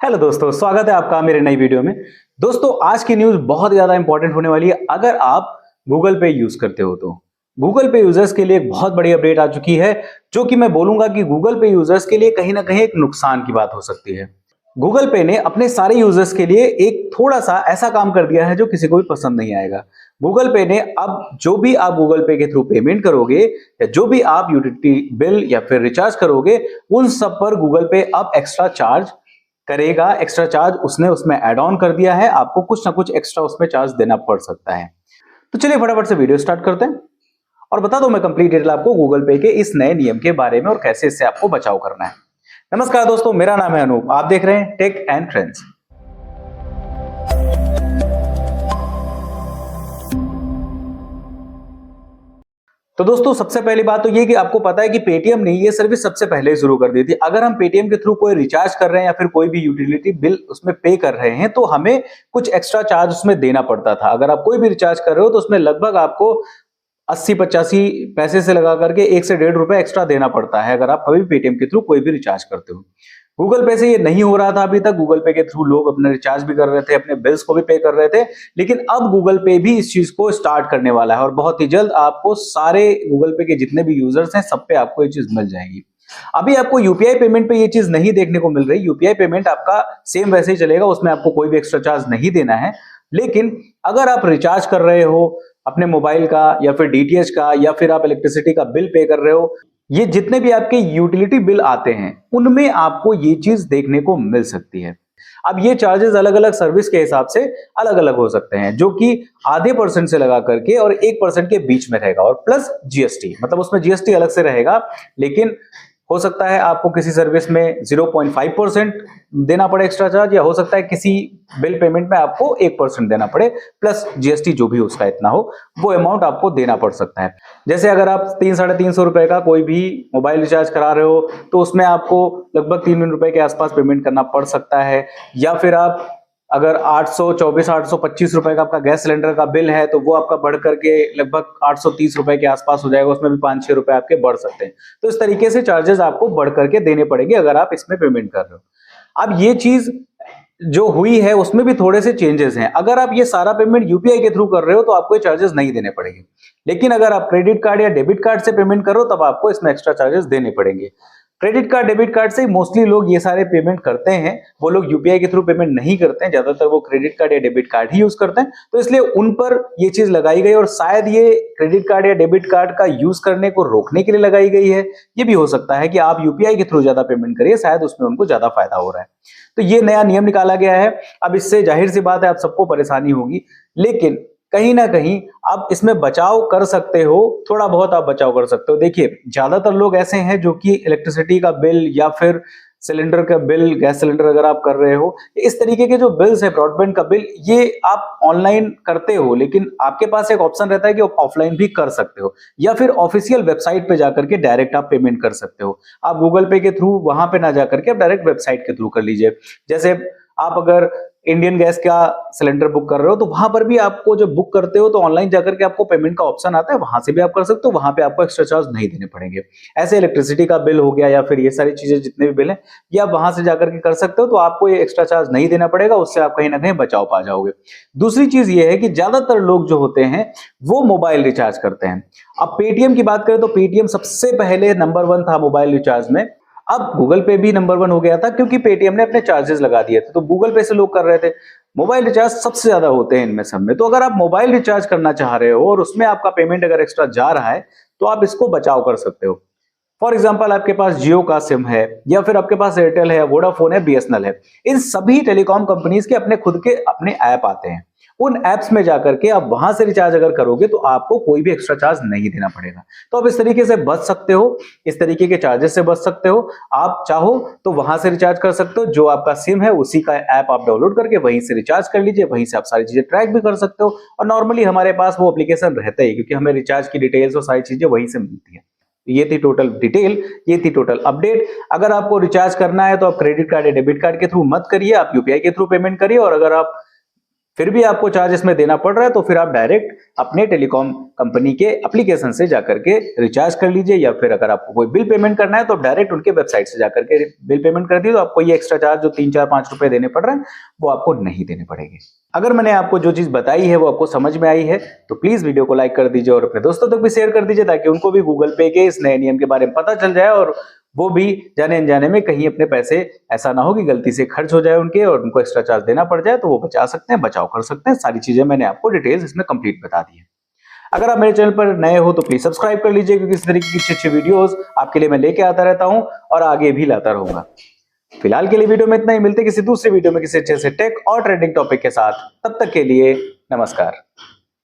Hello दोस्तों, स्वागत है आपका मेरे नई वीडियो में। दोस्तों, आज की न्यूज़ बहुत ज़्यादा इंपॉर्टेंट होने वाली है अगर आप गूगल पे यूज़ करते हो तो। गूगल पे यूज़र्स के लिए एक बहुत बड़ी अपडेट आ चुकी है, जो कि मैं बोलूँगा कि गूगल पे यूज़र्स के लिए कहीं न कहीं एक नुकसान की बात हो सकती है। गूगल पे ने अपने सारे यूज़र्स के लिए एक थोड़ा-सा ऐसा काम कर दिया है जो किसी को भी पसंद नहीं आएगा। गूगल पे ने अब जो भी आप गूगल पे के थ्रू पेमेंट करोगे या जो भी आप यूटिलिटी बिल या फिर रिचार्ज करोगे, उन सब पर गूगल पे अब एक्स्ट्रा चार्ज करेगा। एक्स्ट्रा चार्ज उसने उसमें ऐड ऑन कर दिया है, आपको कुछ ना कुछ एक्स्ट्रा उसमें चार्ज देना पड़ सकता है। तो चलिए फटाफट से वीडियो स्टार्ट करते हैं और बता दो मैं कंप्लीट डिटेल आपको गूगल पे के इस नए नियम के बारे में और कैसे इससे आपको बचाव करना है। नमस्कार दोस्तों, मेरा नाम है अनूप, आप देख रहे हैं टेक एंड ट्रेंड्स। तो दोस्तों, सबसे पहली बात तो ये कि आपको पता है कि पेटीएम ने ये सर्विस सबसे पहले शुरू कर दी थी। अगर हम पेटीएम के थ्रू कोई रिचार्ज कर रहे हैं या फिर कोई भी यूटिलिटी बिल उसमें पे कर रहे हैं तो हमें कुछ एक्स्ट्रा चार्ज उसमें देना पड़ता था। अगर आप कोई भी रिचार्ज कर रहे हो तो उसमें लगभग आपको 80-85 पैसे से लगा करके 1 से 1.5 रुपए एक्स्ट्रा देना पड़ता है अगर आप कभी भी पेटीएम के थ्रू कोई भी रिचार्ज करते हो। गूगल पे से ये नहीं हो रहा था अभी तक। गूगल पे के थ्रू लोग अपने रिचार्ज भी कर रहे थे, अपने बिल्स को भी पे कर रहे थे, लेकिन अब गूगल पे भी इस चीज को स्टार्ट करने वाला है और बहुत ही जल्द आपको सारे गूगल पे के जितने भी यूजर्स हैं सब पे आपको ये चीज मिल जाएगी। अभी आपको यूपीआई पेमेंट पे ये चीज नहीं देखने को मिल रही। यूपीआई पेमेंट आपका सेम वैसे ही चलेगा, उसमें आपको कोई भी एक्स्ट्रा चार्ज नहीं देना है। लेकिन अगर आप रिचार्ज कर रहे हो अपने मोबाइल का या फिर डीटीएच का या फिर आप इलेक्ट्रिसिटी का बिल पे कर रहे हो, ये जितने भी आपके यूटिलिटी बिल आते हैं उनमें आपको ये चीज देखने को मिल सकती है। अब ये चार्जेस अलग अलग सर्विस के हिसाब से अलग अलग हो सकते हैं, जो कि आधे परसेंट से लगा करके और 1% के बीच में रहेगा और प्लस जीएसटी, मतलब उसमें जीएसटी अलग से रहेगा। लेकिन हो सकता है आपको किसी सर्विस में 0.5% देना पड़े एक्स्ट्रा चार्ज, या हो सकता है किसी बिल पेमेंट में आपको 1% देना पड़े प्लस जीएसटी, जो भी उसका इतना हो वो अमाउंट आपको देना पड़ सकता है। जैसे अगर आप 300-350 रुपए का कोई भी मोबाइल रिचार्ज करा रहे हो तो उसमें आपको लगभग 3 रुपए के आसपास पेमेंट करना पड़ सकता है। या फिर आप अगर 825 रुपए का आपका गैस सिलेंडर का बिल है तो वो आपका बढ़ करके लगभग 830 रुपए के आसपास हो जाएगा, उसमें भी 5-6 रुपए आपके बढ़ सकते हैं। तो इस तरीके से चार्जेस आपको बढ़ करके देने पड़ेंगे अगर आप इसमें पेमेंट कर रहे हो। अब ये चीज जो हुई है उसमें भी थोड़े से चेंजेस हैं। अगर आप ये सारा पेमेंट यूपीआई के थ्रू कर रहे हो तो आपको ये चार्जेस नहीं देने पड़ेंगे, लेकिन अगर आप क्रेडिट कार्ड या डेबिट कार्ड से पेमेंट कर रहे हो तब आपको इसमें एक्स्ट्रा चार्जेस देने पड़ेंगे। क्रेडिट कार्ड डेबिट कार्ड से मोस्टली लोग ये सारे पेमेंट करते हैं, वो लोग यूपीआई के थ्रू पेमेंट नहीं करते हैं, ज्यादातर वो क्रेडिट कार्ड या डेबिट कार्ड ही यूज करते हैं। तो इसलिए उन पर ये चीज लगाई गई और शायद ये क्रेडिट कार्ड या डेबिट कार्ड का यूज करने को रोकने के लिए लगाई गई है। ये भी हो सकता है कि आप यूपीआई के थ्रू ज्यादा पेमेंट करिए, शायद उसमें उनको ज्यादा फायदा हो रहा है। तो ये नया नियम निकाला गया है। अब इससे जाहिर सी बात है आप सबको परेशानी होगी, लेकिन कहीं ना कहीं आप इसमें बचाव कर सकते हो, थोड़ा बहुत आप बचाव कर सकते हो। देखिए, ज्यादातर लोग ऐसे हैं जो कि इलेक्ट्रिसिटी का बिल या फिर सिलेंडर का बिल, गैस सिलेंडर अगर आप कर रहे हो, इस तरीके के जो बिल्स है, ब्रॉडबैंड का बिल, ये आप ऑनलाइन करते हो, लेकिन आपके पास एक ऑप्शन रहता है कि आप ऑफलाइन भी कर सकते हो या फिर ऑफिशियल वेबसाइट पे जाकर के डायरेक्ट आप पेमेंट कर सकते हो। आप गूगल पे के थ्रू वहां पे ना जाकर के आप डायरेक्ट वेबसाइट के थ्रू कर लीजिए। जैसे आप अगर इंडियन गैस का सिलेंडर बुक कर रहे हो तो वहां पर भी आपको जब बुक करते हो तो ऑनलाइन जाकर के आपको पेमेंट का ऑप्शन आता है, वहां से भी आप कर सकते हो, वहां पे आपको एक्स्ट्रा चार्ज नहीं देने पड़ेंगे। ऐसे इलेक्ट्रिसिटी का बिल हो गया या फिर ये सारी चीजें जितने भी बिल हैं ये आप वहां से जाकर के कर सकते हो, तो आपको ये एक्स्ट्रा चार्ज नहीं देना पड़ेगा, उससे आप कहीं ना कहीं बचाव पा जाओगे। दूसरी चीज ये है कि ज्यादातर लोग जो होते हैं वो मोबाइल रिचार्ज करते हैं। अब पेटीएम की बात करें तो पेटीएम सबसे पहले नंबर 1 था मोबाइल रिचार्ज में। अब गूगल पे भी नंबर 1 हो गया था क्योंकि पेटीएम ने अपने चार्जेस लगा दिए थे, तो गूगल पे से लोग कर रहे थे। मोबाइल रिचार्ज सबसे ज्यादा होते हैं इनमें सब में। तो अगर आप मोबाइल रिचार्ज करना चाह रहे हो और उसमें आपका पेमेंट अगर एक्स्ट्रा जा रहा है तो आप इसको बचाव कर सकते हो। फॉर एग्जाम्पल, आपके पास जियो का सिम है या फिर आपके पास एयरटेल है, वोडाफोन है, बीएसएनएल है, इन सभी टेलीकॉम कंपनीज के अपने खुद के अपने ऐप आते हैं। उन ऐप्स में जाकर के आप वहां से रिचार्ज अगर करोगे तो आपको कोई भी एक्स्ट्रा चार्ज नहीं देना पड़ेगा। तो आप इस तरीके से बच सकते हो, इस तरीके के चार्जेस से बच सकते हो। आप चाहो तो वहां से रिचार्ज कर सकते हो, जो आपका सिम है उसी का ऐप आप डाउनलोड करके वहीं से रिचार्ज कर लीजिए, वहीं से आप सारी चीजें ट्रैक भी कर सकते हो। और नॉर्मली हमारे पास वो एप्लीकेशन रहता है क्योंकि हमें रिचार्ज की डिटेल्स और सारी चीजें वहीं से मिलती है। ये थी टोटल डिटेल, ये थी टोटल अपडेट। अगर आपको रिचार्ज करना है तो आप क्रेडिट कार्ड या डेबिट कार्ड के थ्रू मत करिए, आप यूपीआई के थ्रू पेमेंट करिए। और अगर आप फिर भी आपको चार्ज इसमें देना पड़ रहा है तो फिर आप डायरेक्ट अपने टेलीकॉम कंपनी के एप्लीकेशन से जाकर के रिचार्ज कर लीजिए, या फिर अगर आपको कोई बिल पेमेंट करना है तो डायरेक्ट उनके वेबसाइट से जाकर के बिल पेमेंट कर दिए, तो आपको ये एक्स्ट्रा चार्ज जो 3-4-5 रुपए देने पड़ रहे हैं वो आपको नहीं देने पड़ेंगे। अगर मैंने आपको जो चीज बताई है वो आपको समझ में आई है तो प्लीज वीडियो को लाइक कर दीजिए और अपने दोस्तों तक भी शेयर कर दीजिए, ताकि उनको भी गूगल पे के इस नए नियम के बारे में पता चल जाए और वो भी जाने अनजाने में कहीं अपने पैसे ऐसा ना हो कि गलती से खर्च हो जाए उनके और उनको एक्स्ट्रा चार्ज देना पड़ जाए, तो वो बचा सकते हैं, बचाव कर सकते हैं। सारी चीजें मैंने आपको डिटेल्स इसमें कंप्लीट बता दी है। अगर आप मेरे चैनल पर नए हो तो प्लीज सब्सक्राइब कर लीजिए, क्योंकि इस तरीके की अच्छी वीडियोस आपके लिए मैं लेके आता रहता हूं और आगे भी लाता रहूंगा। फिलहाल के लिए वीडियो में इतना ही, मिलते किसी दूसरे वीडियो में किसी अच्छे से टेक और ट्रेंडिंग टॉपिक के साथ। तब तक के लिए नमस्कार।